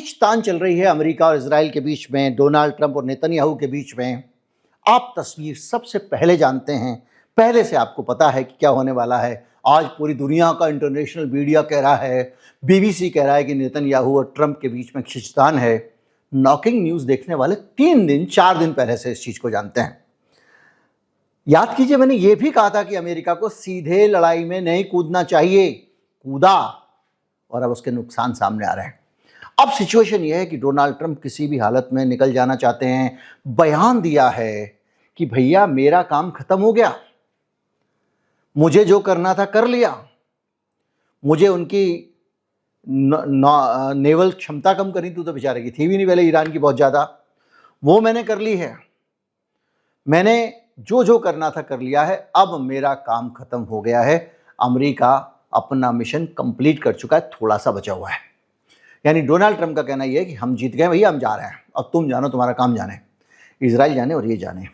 खींचतान चल रही है अमेरिका और इजराइल के बीच में, डोनाल्ड ट्रंप और नेतन्याहू के बीच में। आप तस्वीर सबसे पहले जानते हैं, पहले से आपको पता है कि क्या होने वाला है। आज पूरी दुनिया का इंटरनेशनल मीडिया कह रहा है, बीबीसी कह रहा है कि नेतन्याहू और ट्रंप के बीच में खींचतान है। नॉकिंग न्यूज़ देखने वाले 4 दिन पहले से इस चीज़ को जानते हैं। याद कीजिए, मैंने ये भी कहा था कि अमेरिका को सीधे लड़ाई में नहीं कूदना चाहिए, कूदा और अब उसके नुकसान सामने आ रहे हैं। अब सिचुएशन ये है कि डोनाल्ड ट्रंप किसी भी हालत में निकल जाना चाहते हैं। बयान दिया है कि भैया मेरा काम खत्म हो गया, मुझे जो करना था कर लिया, मुझे उनकी नेवल क्षमता कम करनी थी तो बेचारे की थी भी नहीं पहले, ईरान की बहुत ज़्यादा, वो मैंने कर ली है, मैंने जो करना था कर लिया है, अब मेरा काम खत्म हो गया है। अमेरिका अपना मिशन कंप्लीट कर चुका है, थोड़ा सा बचा हुआ है। यानी डोनाल्ड ट्रंप का कहना यह है कि हम जीत गए भैया, हम जा रहे हैं, अब तुम जानो, तुम्हारा काम जाने, इजराइल जाने और ये जाने।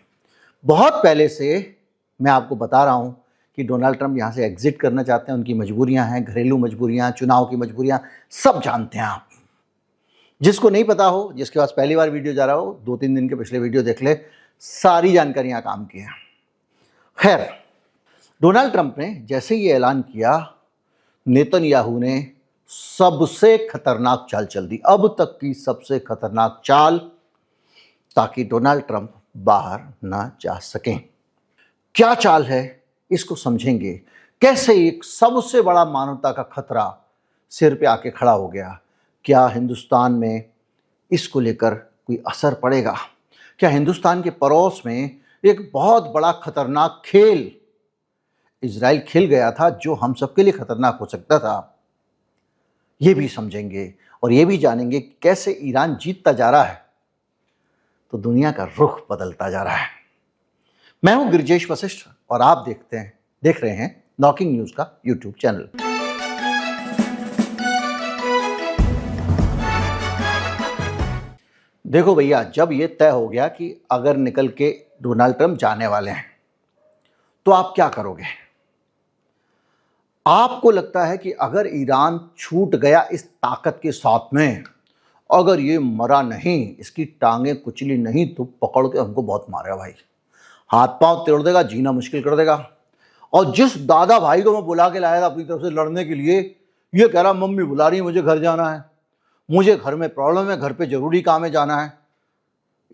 बहुत पहले से मैं आपको बता रहा हूँ कि डोनाल्ड ट्रंप यहाँ से एग्जिट करना चाहते हैं, उनकी मजबूरियाँ हैं, घरेलू मजबूरियाँ, चुनाव की मजबूरियाँ, सब जानते हैं आप। जिसको नहीं पता हो, जिसके पास पहली बार वीडियो जा रहा हो, 2-3 दिन के पिछले वीडियो देख ले, सारी जानकारियाँ काम की हैं। खैर, डोनाल्ड ट्रंप ने जैसे ये ऐलान किया, नेतन्याहू ने सबसे खतरनाक चाल चल दी, अब तक की सबसे खतरनाक चाल, ताकि डोनाल्ड ट्रंप बाहर ना जा सकें। क्या चाल है इसको समझेंगे। कैसे एक सबसे बड़ा मानवता का खतरा सिर पे आके खड़ा हो गया। क्या हिंदुस्तान में इसको लेकर कोई असर पड़ेगा? क्या हिंदुस्तान के पड़ोस में एक बहुत बड़ा खतरनाक खेल इजराइल खेल गया था, जो हम सबके लिए खतरनाक हो सकता था? ये भी समझेंगे और ये भी जानेंगे कि कैसे ईरान जीतता जा रहा है तो दुनिया का रुख बदलता जा रहा है। मैं हूं गिरिजेश वशिष्ठ और आप देख रहे हैं नॉकिंग न्यूज का यूट्यूब चैनल। देखो भैया, जब ये तय हो गया कि अगर निकल के डोनाल्ड ट्रंप जाने वाले हैं तो आप क्या करोगे? आपको लगता है कि अगर ईरान छूट गया इस ताकत के साथ में, अगर ये मरा नहीं, इसकी टांगें कुचली नहीं, तो पकड़ के हमको बहुत मारेगा भाई, हाथ पांव तोड़ देगा, जीना मुश्किल कर देगा। और जिस दादा भाई को मैं बुला के लाया था अपनी तरफ से लड़ने के लिए, ये कह रहा मम्मी बुला रही है, मुझे घर जाना है, मुझे घर में प्रॉब्लम है, घर पे जरूरी काम है, जाना है।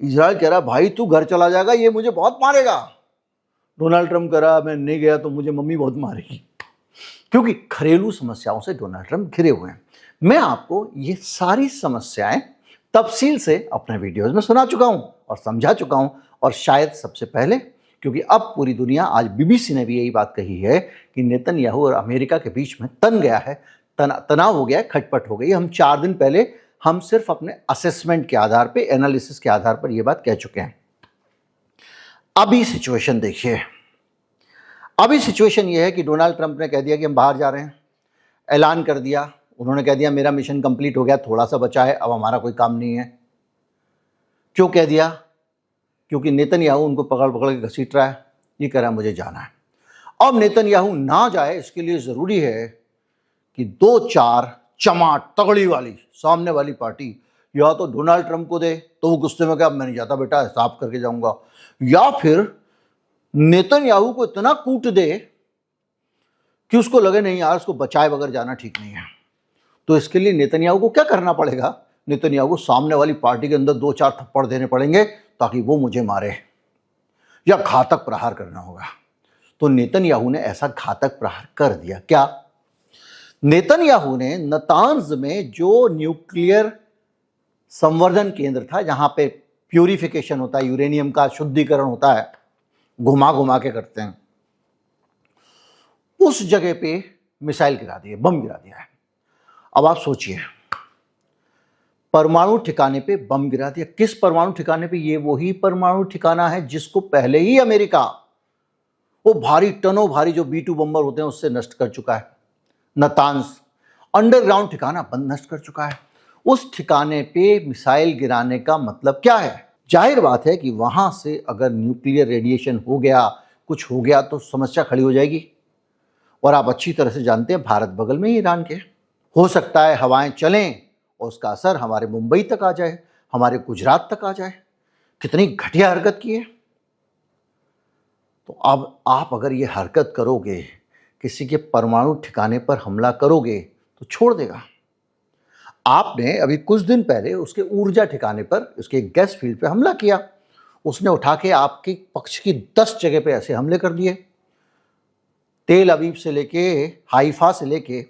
इजराइल कह रहा भाई तू घर चला जाएगा, ये मुझे बहुत मारेगा। डोनाल्ड ट्रंप कह रहा मैं नहीं गया तो मुझे मम्मी बहुत मारेगी। क्योंकि घरेलू समस्याओं से डोनाल्ड ट्रंप घिरे हुए हैं। मैं आपको ये सारी समस्याएं तफसील से अपने वीडियोस में सुना चुका हूं और समझा चुका हूं। और शायद सबसे पहले, क्योंकि अब पूरी दुनिया, आज बीबीसी ने भी यही बात कही है कि नेतन्याहू और अमेरिका के बीच में तन गया है, तनाव हो गया है, खटपट हो गई। हम 4 दिन पहले हम सिर्फ अपने असेसमेंट के आधार पर, एनालिसिस के आधार पर यह बात कह चुके हैं। अभी सिचुएशन देखिए। अभी सिचुएशन ये है कि डोनाल्ड ट्रंप ने कह दिया कि हम बाहर जा रहे हैं, ऐलान कर दिया, उन्होंने कह दिया मेरा मिशन कंप्लीट हो गया, थोड़ा सा बचा है, अब हमारा कोई काम नहीं है। क्यों कह दिया? क्योंकि नेतन्याहू उनको पकड़ पकड़ के घसीट रहा है, ये कह रहा है मुझे जाना है। अब नेतन्याहू ना जाए, इसके लिए ज़रूरी है कि 2-4 चमाट तगड़ी वाली सामने वाली पार्टी या तो डोनाल्ड ट्रंप को दे, तो वो गुस्से में कहा मैं नहीं जाता बेटा, हिसाब करके जाऊंगा, या फिर नेतन्याहू को इतना कूट दे कि उसको लगे नहीं यार, उसको बचाए बगैर जाना ठीक नहीं है। तो इसके लिए नेतन्याहू को क्या करना पड़ेगा? नेतन्याहू को सामने वाली पार्टी के अंदर 2-4 थप्पड़ देने पड़ेंगे ताकि वो मुझे मारे, या घातक प्रहार करना होगा। तो नेतन्याहू ने ऐसा घातक प्रहार कर दिया। क्या? नेतन्याहू ने नतांज में जो न्यूक्लियर संवर्धन केंद्र था, जहां पे प्यूरिफिकेशन होता है, यूरेनियम का शुद्धिकरण होता है, घुमा घुमा के करते हैं, उस जगह पे मिसाइल गिरा दिए, बम गिरा दिया है। अब आप सोचिए, परमाणु ठिकाने पे बम गिरा दिया। किस परमाणु ठिकाने पे? ये वही परमाणु ठिकाना है जिसको पहले ही अमेरिका वो भारी टनों भारी जो B-2 बम्बर होते हैं उससे नष्ट कर चुका है। नतांज अंडरग्राउंड ठिकाना बंद नष्ट कर चुका है। उस ठिकाने पे मिसाइल गिराने का मतलब क्या है? जाहिर बात है कि वहां से अगर न्यूक्लियर रेडिएशन हो गया, कुछ हो गया, तो समस्या खड़ी हो जाएगी। और आप अच्छी तरह से जानते हैं भारत बगल में ही ईरान के, हो सकता है हवाएं चलें और उसका असर हमारे मुंबई तक आ जाए, हमारे गुजरात तक आ जाए। कितनी घटिया हरकत की है। तो अब आप अगर ये हरकत करोगे, किसी के परमाणु ठिकाने पर हमला करोगे, तो छोड़ देगा। आपने अभी कुछ दिन पहले उसके ऊर्जा ठिकाने पर, उसके गैस फील्ड पे हमला किया। उसने उठा के आपके पक्ष की 10 जगह पे ऐसे हमले कर दिए। तेल अवीव से लेके हाइफा से लेके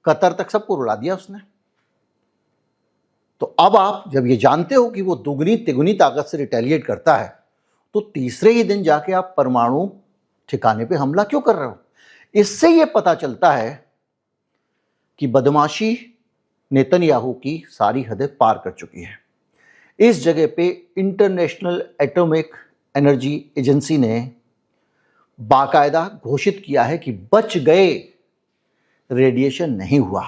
कतर तक सबको रुला दिया उसने। तो अब आप जब ये जानते हो कि वो दुगनी तिगुनी ताकत से रिटेलिएट करता है, तो तीसरे ही दिन जाके आप परमाणु ठिकाने पे हमला क्यों कर रहे हो? इससे ये पता चलता है कि बदमाशी नेतन्याहू की सारी हदें पार कर चुकी है। इस जगह पे इंटरनेशनल एटॉमिक एनर्जी एजेंसी ने बाकायदा घोषित किया है कि बच गए, रेडिएशन नहीं हुआ।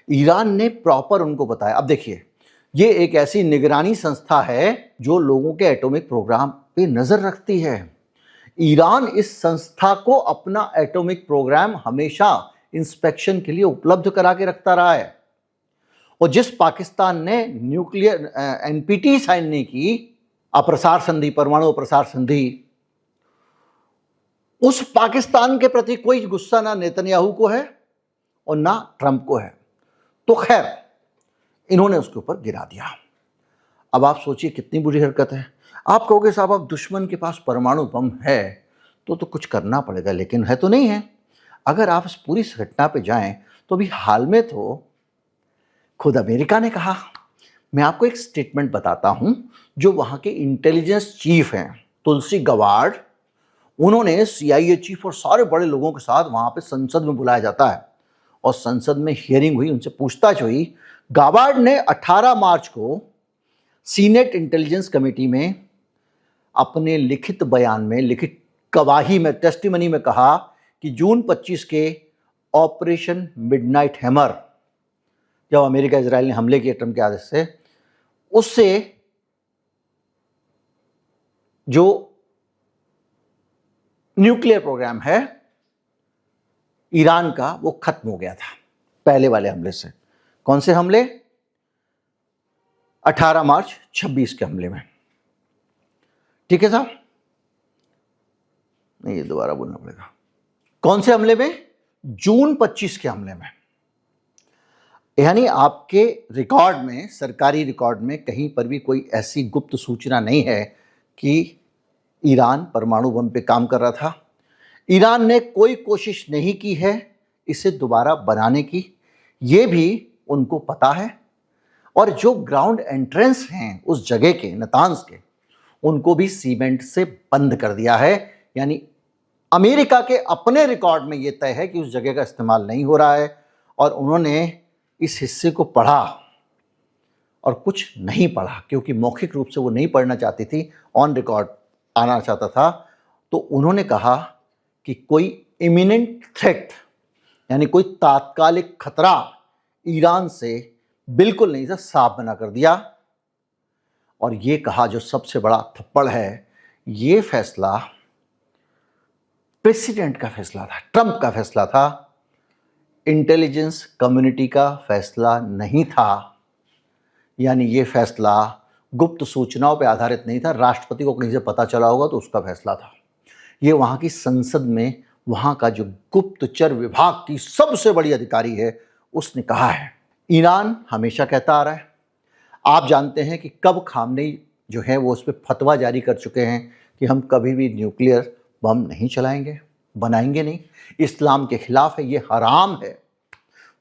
ईरान ने प्रॉपर उनको बताया। अब देखिए, ये एक ऐसी निगरानी संस्था है जो लोगों के एटॉमिक प्रोग्राम पे नजर रखती है। ईरान इस संस्था को अपना एटॉमिक प्रोग्राम हमेशा इंस्पेक्शन के लिए उपलब्ध करा के रखता रहा है। और जिस पाकिस्तान ने न्यूक्लियर एनपीटी साइन नहीं की, अप्रसार संधि, परमाणु अप्रसार संधि, उस पाकिस्तान के प्रति कोई गुस्सा ना नेतन्याहू को है और ना ट्रंप को है। तो खैर, इन्होंने उसके ऊपर गिरा दिया। अब आप सोचिए कितनी बुरी हरकत है। आप कहोगे साहब अब दुश्मन के पास परमाणु बम है तो कुछ करना पड़ेगा, लेकिन है तो नहीं है। अगर आप इस पूरी घटना पे जाएं तो अभी हाल में तो खुद अमेरिका ने कहा। मैं आपको एक स्टेटमेंट बताता हूं जो वहां के इंटेलिजेंस चीफ हैं, तुलसी गवार्ड, उन्होंने CIA चीफ और सारे बड़े लोगों के साथ वहां पे संसद में बुलाया जाता है और संसद में हियरिंग हुई, उनसे पूछताछ हुई। गाबार्ड ने 18 मार्च को सीनेट इंटेलिजेंस कमेटी में अपने लिखित बयान में, लिखित गवाही में, टेस्टिमनी में कहा कि जून 25 के ऑपरेशन मिडनाइट हैमर, जब अमेरिका इजराइल ने हमले किए ट्रंप के आदेश से, उससे जो न्यूक्लियर प्रोग्राम है ईरान का, वो खत्म हो गया था पहले वाले हमले से। कौन से हमले? 18 मार्च 26 के हमले में। ठीक है साहब? नहीं, ये दोबारा बोलना पड़ेगा। कौन से हमले में? जून 25 के हमले में। यानी आपके रिकॉर्ड में, सरकारी रिकॉर्ड में कहीं पर भी कोई ऐसी गुप्त सूचना नहीं है कि ईरान परमाणु बम पे काम कर रहा था। ईरान ने कोई कोशिश नहीं की है इसे दोबारा बनाने की, ये भी उनको पता है। और जो ग्राउंड एंट्रेंस हैं उस जगह के, नतान्स के, उनको भी सीमेंट से बंद कर दिया है। यानी अमेरिका के अपने रिकॉर्ड में ये तय है कि उस जगह का इस्तेमाल नहीं हो रहा है। और उन्होंने इस हिस्से को पढ़ा और कुछ नहीं पढ़ा, क्योंकि मौखिक रूप से वो नहीं पढ़ना चाहती थी, ऑन रिकॉर्ड आना चाहता था। तो उन्होंने कहा कि कोई इमिनेंट थ्रेट, यानी कोई तात्कालिक खतरा ईरान से बिल्कुल नहीं था, साफ मना कर दिया। और ये कहा, जो सबसे बड़ा थप्पड़ है, ये फैसला प्रेसिडेंट का फैसला था, ट्रंप का फैसला था, इंटेलिजेंस कम्युनिटी का फैसला नहीं था। यानी ये फैसला गुप्त सूचनाओं पर आधारित नहीं था, राष्ट्रपति को कहीं से पता चला होगा तो उसका फैसला था। ये वहाँ की संसद में वहाँ का जो गुप्तचर विभाग की सबसे बड़ी अधिकारी है, उसने कहा है। ईरान हमेशा कहता आ रहा है, आप जानते हैं कि कब खामनेई जो है वो उस पर फतवा जारी कर चुके हैं कि हम कभी भी न्यूक्लियर बम नहीं चलाएंगे, बनाएंगे नहीं, इस्लाम के खिलाफ है, ये हराम है,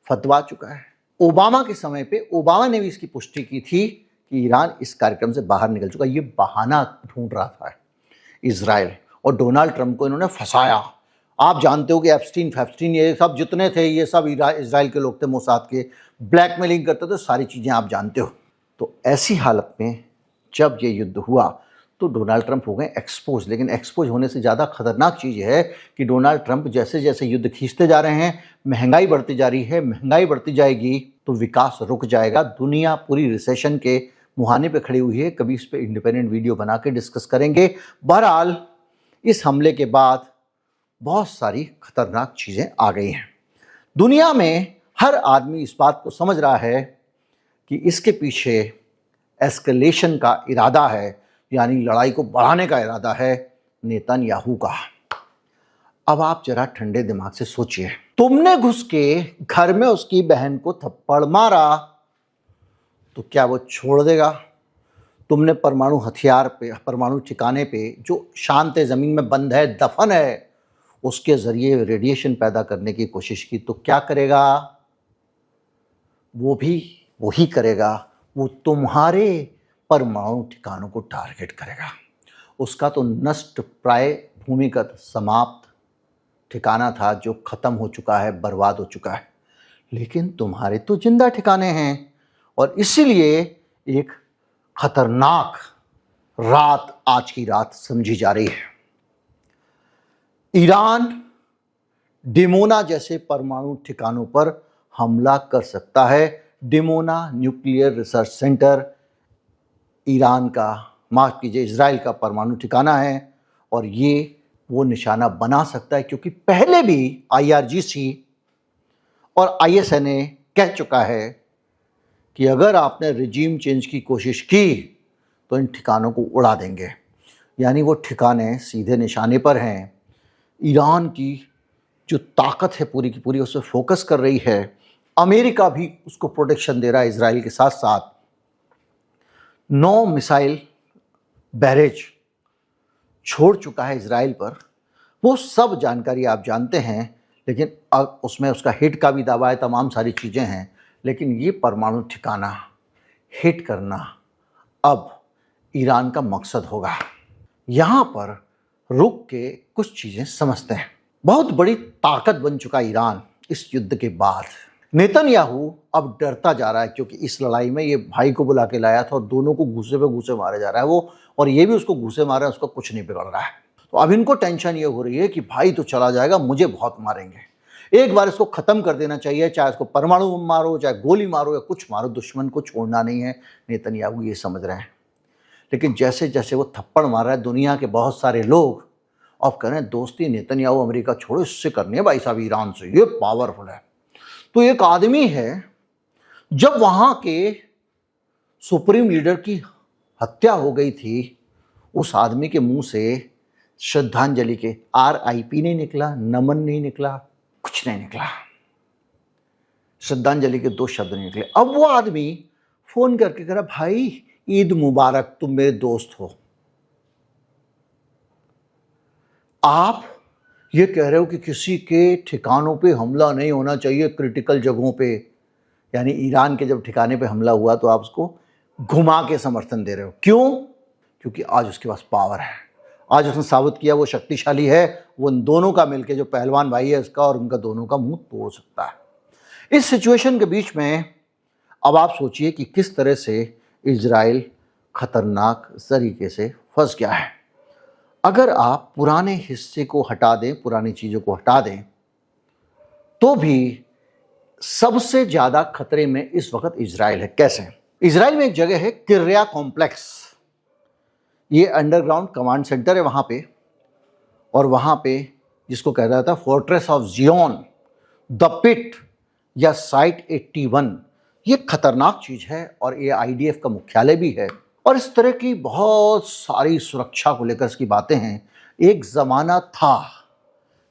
फतवा चुका है। ओबामा के समय पे ओबामा ने भी इसकी पुष्टि की थी कि ईरान इस कार्यक्रम से बाहर निकल चुका। ये बहाना ढूंढ रहा था इजराइल, और डोनाल्ड ट्रंप को इन्होंने फंसाया। आप जानते हो कि एप्स्टीन ये सब जितने थे, ये सब इजराइल के लोग थे, मोसाद के, ब्लैकमेलिंग करते थे, सारी चीज़ें आप जानते हो। तो ऐसी हालत में जब ये युद्ध हुआ तो डोनाल्ड ट्रंप हो गए एक्सपोज। लेकिन एक्सपोज होने से ज़्यादा खतरनाक चीज़ है कि डोनाल्ड ट्रंप जैसे जैसे युद्ध खींचते जा रहे हैं, महंगाई बढ़ती जा रही है, महंगाई बढ़ती जाएगी तो विकास रुक जाएगा। दुनिया पूरी रिसेशन के मुहाने पे खड़ी हुई है। कभी इस पर इंडिपेंडेंट वीडियो बना के डिस्कस करेंगे। बहरहाल, इस हमले के बाद बहुत सारी खतरनाक चीज़ें आ गई हैं। दुनिया में हर आदमी इस बात को समझ रहा है कि इसके पीछे एस्केलेशन का इरादा है, यानी लड़ाई को बढ़ाने का इरादा है नेतन्याहू का। अब आप जरा ठंडे दिमाग से सोचिए, तुमने घुस के घर में उसकी बहन को थप्पड़ मारा तो क्या वो छोड़ देगा? तुमने परमाणु हथियार पे, परमाणु ठिकाने पे जो शांत ज़मीन में बंद है, दफन है, उसके ज़रिए रेडिएशन पैदा करने की कोशिश की तो क्या करेगा? वो भी वही करेगा, वो तुम्हारे परमाणु ठिकानों को टारगेट करेगा। उसका तो नष्ट प्राय भूमिगत समाप्त ठिकाना था जो ख़त्म हो चुका है, बर्बाद हो चुका है, लेकिन तुम्हारे तो जिंदा ठिकाने हैं और इसीलिए एक खतरनाक रात आज की रात समझी जा रही है। ईरान डिमोना जैसे परमाणु ठिकानों पर हमला कर सकता है। Dimona nuclear research centre Iran का, माफ कीजिए, इजराइल का परमाणु ठिकाना है और ये वो निशाना बना सकता है, क्योंकि पहले भी IRGC और ISNA कह चुका है कि अगर आपने रिजीम चेंज की कोशिश की तो इन ठिकानों को उड़ा देंगे। यानी वो ठिकाने सीधे निशाने पर हैं। ईरान की जो ताकत है पूरी की पूरी उस पर फोकस कर रही है। अमेरिका भी उसको प्रोटेक्शन दे रहा है इजराइल के साथ साथ। 9 मिसाइल बैरेज छोड़ चुका है इजराइल पर। वो सब जानकारी आप जानते हैं, लेकिन अब उसमें उसका हिट का भी दावा है, तमाम सारी चीज़ें हैं, लेकिन ये परमाणु ठिकाना हिट करना अब ईरान का मकसद होगा। यहाँ पर रुक के कुछ चीज़ें समझते हैं। बहुत बड़ी ताकत बन चुका ईरान इस युद्ध के बाद। नेतन्याहू अब डरता जा रहा है, क्योंकि इस लड़ाई में ये भाई को बुला के लाया था और दोनों को घूसे पे घूसे मारे जा रहा है वो, और ये भी उसको घूसे मार रहा है, उसका कुछ नहीं बिगड़ रहा है। तो अब इनको टेंशन ये हो रही है कि भाई तो चला जाएगा, मुझे बहुत मारेंगे, एक बार इसको ख़त्म कर देना चाहिए, चाहे इसको परमाणु मारो, चाहे गोली मारो या कुछ मारो, दुश्मन को छोड़ना नहीं है। नेतन्याहू ये समझ रहे हैं, लेकिन जैसे जैसे वो थप्पड़ मार रहा है, दुनिया के बहुत सारे लोग अब कह रहे हैं दोस्ती नेतन्याहू अमेरिका छोड़ो, इससे करनी है भाई साहब ईरान से, ये पावरफुल है। तो एक आदमी है, जब वहाँ के सुप्रीम लीडर की हत्या हो गई थी, उस आदमी के मुंह से श्रद्धांजलि के RIP नहीं निकला, नमन नहीं निकला, कुछ नहीं निकला, श्रद्धांजलि के 2 शब्द नहीं निकले। अब वो आदमी फोन करके कह रहा, भाई ईद मुबारक, तुम मेरे दोस्त हो। आप ये कह रहे हो कि किसी के ठिकानों पे हमला नहीं होना चाहिए, क्रिटिकल जगहों पे, यानी ईरान के जब ठिकाने पे हमला हुआ तो आप उसको घुमा के समर्थन दे रहे हो। क्यों? क्योंकि आज उसके पास पावर है, आज उसने साबित किया वो शक्तिशाली है, वो इन दोनों का मिलके, जो पहलवान भाई है इसका और उनका दोनों का मुंह तोड़ सकता है। इस सिचुएशन के बीच में अब आप सोचिए कि किस तरह से इजराइल खतरनाक तरीके से फंस गया है। अगर आप पुराने हिस्से को हटा दें, पुरानी चीज़ों को हटा दें, तो भी सबसे ज़्यादा खतरे में इस वक्त इजराइल है। कैसे? इजराइल में एक जगह है किर्या कॉम्प्लेक्स, ये अंडरग्राउंड कमांड सेंटर है वहाँ पे, और वहाँ पे जिसको कह रहा था fortress of Zion, the pit या साइट 81, ये खतरनाक चीज़ है और ये IDF का मुख्यालय भी है। और इस तरह की बहुत सारी सुरक्षा को लेकर इसकी बातें हैं। एक ज़माना था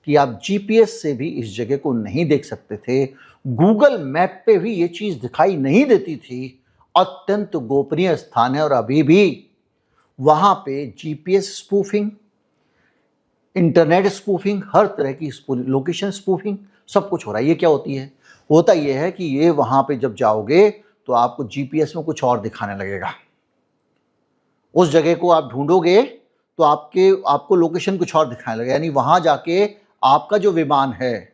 कि आप GPS से भी इस जगह को नहीं देख सकते थे, गूगल मैप पे भी ये चीज़ दिखाई नहीं देती थी। अत्यंत गोपनीय स्थान है और अभी भी वहाँ पे GPS स्पूफिंग, इंटरनेट स्पूफिंग, हर तरह की लोकेशन स्पूफिंग, सब कुछ हो रहा है। ये क्या होती है? होता ये है कि ये वहाँ पे जब जाओगे तो आपको GPS में कुछ और दिखाने लगेगा, उस जगह को आप ढूंढोगे तो आपको लोकेशन कुछ और दिखाने लगेगा, यानी वहाँ जाके आपका जो विमान है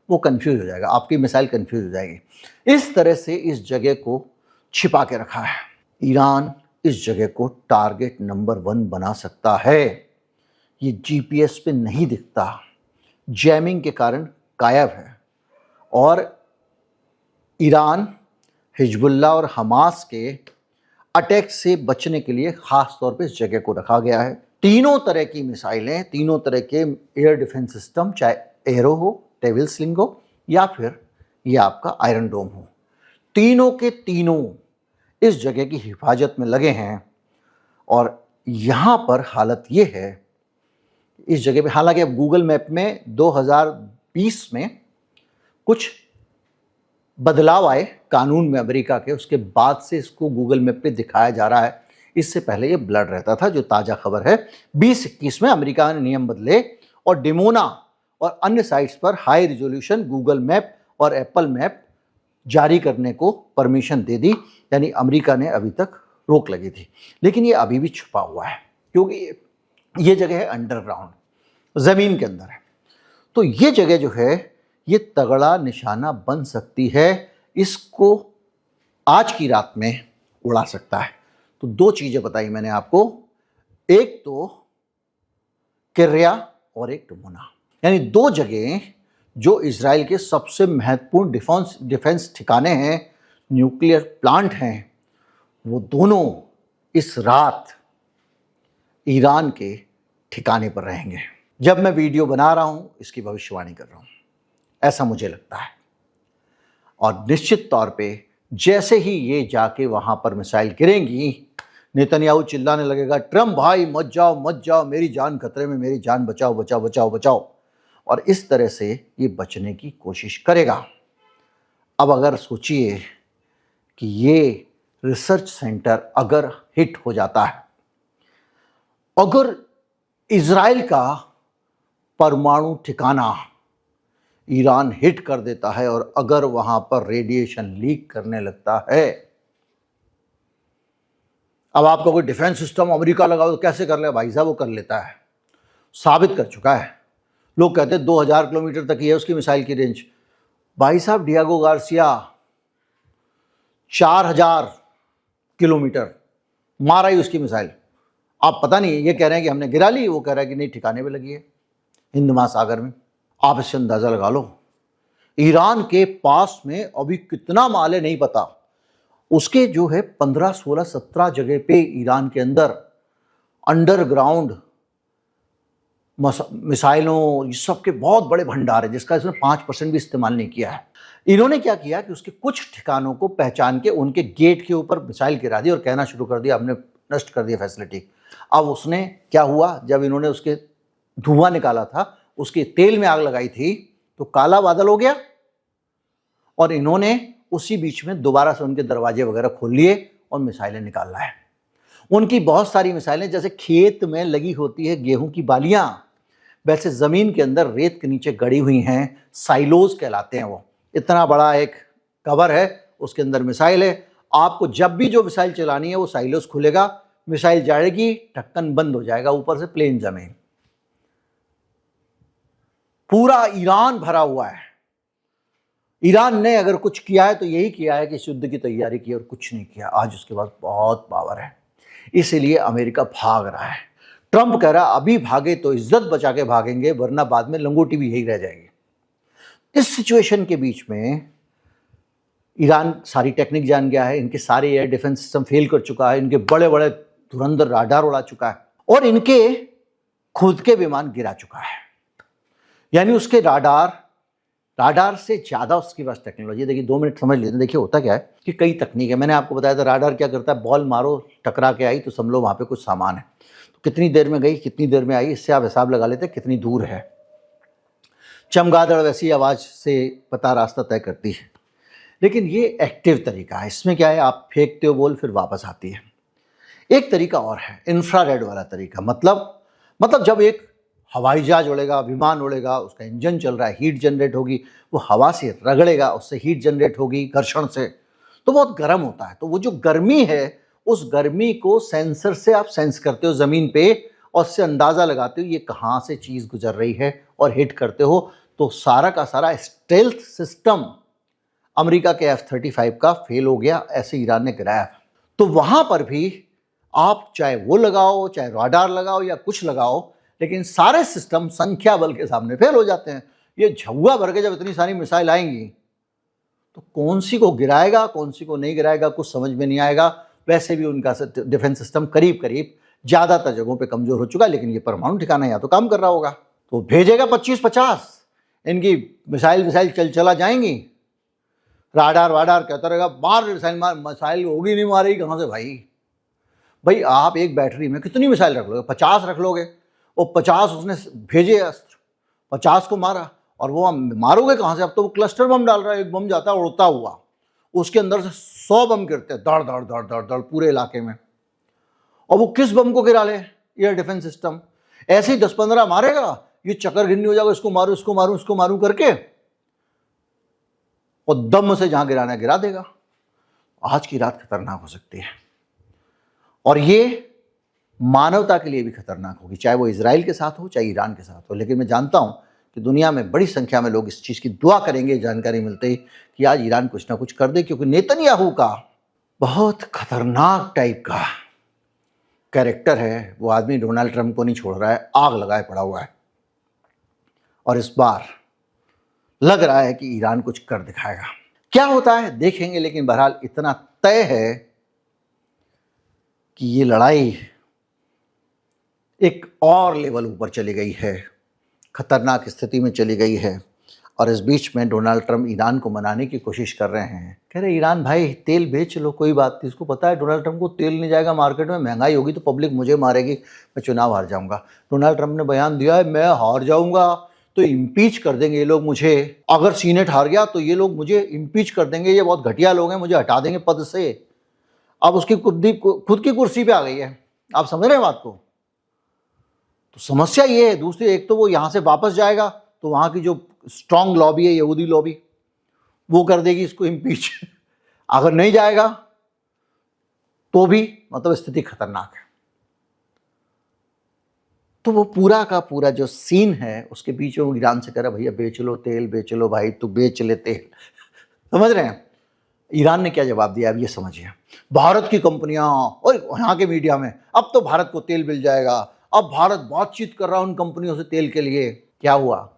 वो कंफ्यूज हो जाएगा, आपकी मिसाइल कंफ्यूज हो जाएगी। इस तरह से इस जगह को छिपा के रखा है। ईरान इस जगह को टारगेट नंबर 1 बना सकता है। ये GPS पे नहीं दिखता, जैमिंग के कारण गायब है, और ईरान हिजबुल्लाह और हमास के अटैक से बचने के लिए खास तौर पे इस जगह को रखा गया है। तीनों तरह की मिसाइलें, तीनों तरह के एयर डिफेंस सिस्टम, चाहे एरो हो, डेविल स्लिंग हो या फिर ये आपका आयरन डोम हो, तीनों के तीनों इस जगह की हिफाजत में लगे हैं। और यहाँ पर हालत ये है, इस जगह पे हालांकि अब गूगल मैप में 2020 में कुछ बदलाव आए कानून में अमेरिका के, उसके बाद से इसको गूगल मैप पे दिखाया जा रहा है। इससे पहले ये ब्लड रहता था, जो ताज़ा खबर है। 2021 में अमेरिका ने नियम बदले और डिमोना और अन्य साइट्स पर हाई रिजोल्यूशन गूगल मैप और एप्पल मैप जारी करने को परमिशन दे दी। यानी अमेरिका ने अभी तक रोक लगी थी, लेकिन ये अभी भी छुपा हुआ है, क्योंकि ये जगह है अंडरग्राउंड, ज़मीन के अंदर है। तो ये जगह जो है ये तगड़ा निशाना बन सकती है, इसको आज की रात में उड़ा सकता है। तो दो चीज़ें बताई मैंने आपको, एक तो किर्या और एक डिमोना, यानी दो जगह जो इजराइल के सबसे महत्वपूर्ण डिफेंस ठिकाने हैं, न्यूक्लियर प्लांट हैं, वो दोनों इस रात ईरान के ठिकाने पर रहेंगे। जब मैं वीडियो बना रहा हूं इसकी भविष्यवाणी कर रहा हूं, ऐसा मुझे लगता है। और निश्चित तौर पे जैसे ही ये जाके वहां पर मिसाइल गिरेंगी, नेतन्याहू चिल्लाने लगेगा, ट्रम्प भाई मत जाओ, मेरी जान खतरे में, मेरी जान बचाओ बचाओ बचाओ बचाओ। और इस तरह से ये बचने की कोशिश करेगा। अब अगर सोचिए कि ये रिसर्च सेंटर अगर हिट हो जाता है, अगर इजराइल का परमाणु ठिकाना ईरान हिट कर देता है और अगर वहां पर रेडिएशन लीक करने लगता है, अब आपका कोई डिफेंस सिस्टम अमेरिका लगाओ तो कैसे कर ले भाई साहब, वो कर लेता है, साबित कर चुका है। लोग कहते हैं 2000 किलोमीटर तक ही है उसकी मिसाइल की रेंज। भाई साहब डियागो गार्सिया 4000 किलोमीटर मारा ही उसकी मिसाइल। आप पता नहीं, ये कह रहे हैं कि हमने गिरा ली, वो कह रहा है कि नहीं ठिकाने पे लगी है हिंद महासागर में। आप इससे अंदाजा लगा लो ईरान के पास में अभी कितना माल है नहीं पता। उसके जो है 15, 16, 17 जगह पे ईरान के अंदर अंडरग्राउंड मिसाइलों, ये सब के बहुत बड़े भंडार है, जिसका इसने 5% भी इस्तेमाल नहीं किया है। इन्होंने क्या किया कि उसके कुछ ठिकानों को पहचान के उनके गेट के ऊपर मिसाइल गिरा दी और कहना शुरू कर दिया हमने नष्ट कर दिया फैसिलिटी। अब उसने क्या हुआ, जब इन्होंने उसके धुआं निकाला था, उसके तेल में आग लगाई थी, तो काला बादल हो गया और इन्होंने उसी बीच में दोबारा से उनके दरवाजे वगैरह खोल लिए और मिसाइलें निकाल रहा है। उनकी बहुत सारी मिसाइलें जैसे खेत में लगी होती है गेहूं की बालियां, वैसे ज़मीन के अंदर रेत के नीचे गड़ी हुई हैं, साइलोज कहलाते हैं वो। इतना बड़ा एक कवर है, उसके अंदर मिसाइल है। आपको जब भी जो मिसाइल चलानी है वो साइलोज खुलेगा, मिसाइल जाएगी, ढक्कन बंद हो जाएगा, ऊपर से प्लेन जमीन। पूरा ईरान भरा हुआ है। ईरान ने अगर कुछ किया है तो यही किया है कि इस युद्ध की तैयारी की और कुछ नहीं किया। आज उसके पास बहुत पावर है, इसीलिए अमेरिका भाग रहा है। ट्रंप कह रहा है अभी भागे तो इज्जत बचा के भागेंगे, वरना बाद में लंगोटी भी यही रह जाएगी। इस सिचुएशन के बीच में ईरान सारी टेक्निक जान गया है, इनके सारे एयर डिफेंस सिस्टम फेल कर चुका है, इनके बड़े बड़े धुरंधर राडार उड़ा चुका है और इनके खुद के विमान गिरा चुका है। यानी उसके राडार से ज़्यादा उसके पास टेक्नोलॉजी। देखिए 2 मिनट समझ लेते हैं। देखिए होता क्या है कि कई तकनीक है, मैंने आपको बताया था राडार क्या करता है, बॉल मारो टकरा के आई तो समझ लो वहाँ पे कुछ सामान है, तो कितनी देर में गई कितनी देर में आई, इससे आप हिसाब लगा लेते हैं कितनी दूर है। चमगादड़ वैसी आवाज़ से पता रास्ता तय करती है, लेकिन ये एक्टिव तरीका है। इसमें क्या है, आप फेंकते हो बॉल फिर वापस आती है। एक तरीका और है इंफ्रारेड वाला तरीका, मतलब जब एक हवाई जहाज उड़ेगा, विमान उड़ेगा, उसका इंजन चल रहा है, हीट जनरेट होगी, वो हवा से रगड़ेगा, उससे हीट जनरेट होगी घर्षण से, तो बहुत गर्म होता है। तो वो जो गर्मी है, उस गर्मी को सेंसर से आप सेंस करते हो ज़मीन पे और उससे अंदाज़ा लगाते हो ये कहाँ से चीज़ गुजर रही है और हिट करते हो। तो सारा का सारा स्टेल्थ सिस्टम अमेरिका के F-35 का फेल हो गया, ऐसे ईरान ने गिराया। तो वहाँ पर भी आप चाहे वो लगाओ, चाहे राडार लगाओ या कुछ लगाओ, लेकिन सारे सिस्टम संख्या बल के सामने फेल हो जाते हैं। ये झुआ भर के जब इतनी सारी मिसाइल आएंगी तो कौन सी को गिराएगा कौन सी को नहीं गिराएगा कुछ समझ में नहीं आएगा। वैसे भी उनका डिफेंस सिस्टम करीब करीब ज़्यादातर जगहों पे कमज़ोर हो चुका है, लेकिन ये परमाणु ठिकाना या तो काम कर रहा होगा, तो भेजेगा 25-50 इनकी मिसाइल चला जाएंगी, राडार वाडार कहता रहेगा मार मिसाइल, मार मिसाइल होगी नहीं, मारेगी कहाँ से भाई? भाई आप एक बैटरी में कितनी मिसाइल रख लोगे? 50 रख लोगे, वो 50 उसने भेजे अस्त्र, 50 को मारा, और वो मारोगे कहाँ से? अब तो वो क्लस्टर बम डाल रहा है, एक बम जाता है उड़ता हुआ, उसके अंदर से 100 बम गिरते हैं दड़ दड़ दड़ दड़ दड़ पूरे इलाके में, और वो किस बम को गिरा ले? Air defence system. ऐसे ही 10-15 मारेगा, ये चक्कर गिननी हो जाएगा, इसको मारूं इसको मारूं इसको मारूं करके, और दम से जहां गिराना गिरा देगा। आज की रात खतरनाक हो सकती है, और ये मानवता के लिए भी खतरनाक होगी, चाहे वो इजराइल के साथ हो चाहे ईरान के साथ हो। लेकिन मैं जानता हूं कि दुनिया में बड़ी संख्या में लोग इस चीज की दुआ करेंगे जानकारी मिलते ही कि आज ईरान कुछ ना कुछ कर दे, क्योंकि नेतन्याहू का बहुत खतरनाक टाइप का कैरेक्टर है। वो आदमी डोनाल्ड ट्रंप को नहीं छोड़ रहा है, आग लगाए पड़ा हुआ है, और इस बार लग रहा है कि ईरान कुछ कर दिखाएगा। क्या होता है देखेंगे, लेकिन बहरहाल इतना तय है कि ये लड़ाई एक और लेवल ऊपर चली गई है, खतरनाक स्थिति में चली गई है। और इस बीच में डोनाल्ड ट्रंप ईरान को मनाने की कोशिश कर रहे हैं, कह रहे ईरान भाई तेल बेच लो, कोई बात नहीं। इसको पता है डोनाल्ड ट्रंप को तेल नहीं जाएगा मार्केट में, महंगाई होगी तो पब्लिक मुझे मारेगी, मैं चुनाव हार जाऊंगा। डोनाल्ड ट्रंप ने बयान दिया है मैं हार जाऊंगा तो इम्पीच कर देंगे ये लोग मुझे, अगर सीनेट हार गया तो ये लोग मुझे इम्पीच कर देंगे, ये बहुत घटिया लोग हैं, मुझे हटा देंगे पद से। अब उसकी खुद की कुर्सी पे आ गई है, आप समझ रहे हैं बात को? तो समस्या ये है। दूसरी, एक तो वो यहां से वापस जाएगा तो वहां की जो स्ट्रांग लॉबी है, यहूदी लॉबी, वो कर देगी इसको इम्पीच। अगर नहीं जाएगा तो भी मतलब स्थिति खतरनाक है। तो वो पूरा का पूरा जो सीन है उसके बीच में वो ईरान से कह रहा भैया बेच लो तेल, बेच लो भाई, तू बेच ले तेल। समझ रहे हैं? ईरान ने क्या जवाब दिया अब ये समझिए। भारत की कंपनियां और यहाँ के मीडिया में अब तो भारत को तेल मिल जाएगा, अब भारत बातचीत कर रहा है उन कंपनियों से तेल के लिए। क्या हुआ?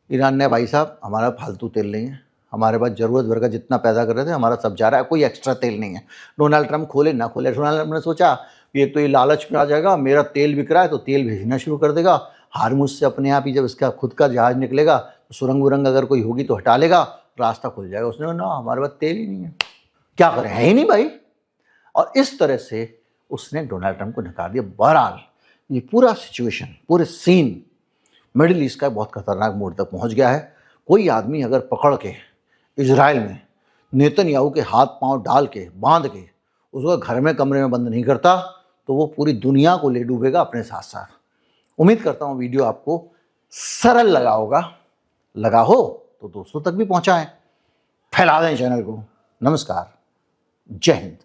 ईरान ने भाई साहब हमारा फालतू तेल नहीं है, हमारे पास ज़रूरत भर का जितना पैदा कर रहे थे हमारा सब जा रहा है, कोई एक्स्ट्रा तेल नहीं है। डोनाल्ड ट्रंप खोले ना खोले, डोनाल्ड ट्रंप ने सोचा कि एक तो ये लालच में आ जाएगा, मेरा तेल बिक रहा है तो तेल भेजना शुरू कर देगा, हार्मुज से अपने आप ही जब इसका खुद का जहाज निकलेगा तो सुरंग वुरंग अगर कोई होगी तो हटा लेगा, रास्ता खुल जाएगा। उसने कहा ना हमारे पास तेल ही नहीं है, क्या करें, है ही नहीं भाई। और इस तरह से उसने डोनाल्ड ट्रंप को नकार दिया। बहरहाल ये पूरा सिचुएशन, पूरे सीन मिडिल ईस्ट का बहुत खतरनाक मोड़ तक पहुंच गया है। कोई आदमी अगर पकड़ के इजराइल में नेतन्याहू के हाथ पांव डाल के बांध के उसको घर में कमरे में बंद नहीं करता तो वो पूरी दुनिया को ले डूबेगा अपने साथ साथ। उम्मीद करता हूँ वीडियो आपको सरल लगा होगा, लगा हो तो दोस्तों तक भी पहुंचाएं, फैला दें चैनल को। नमस्कार, जय हिंद।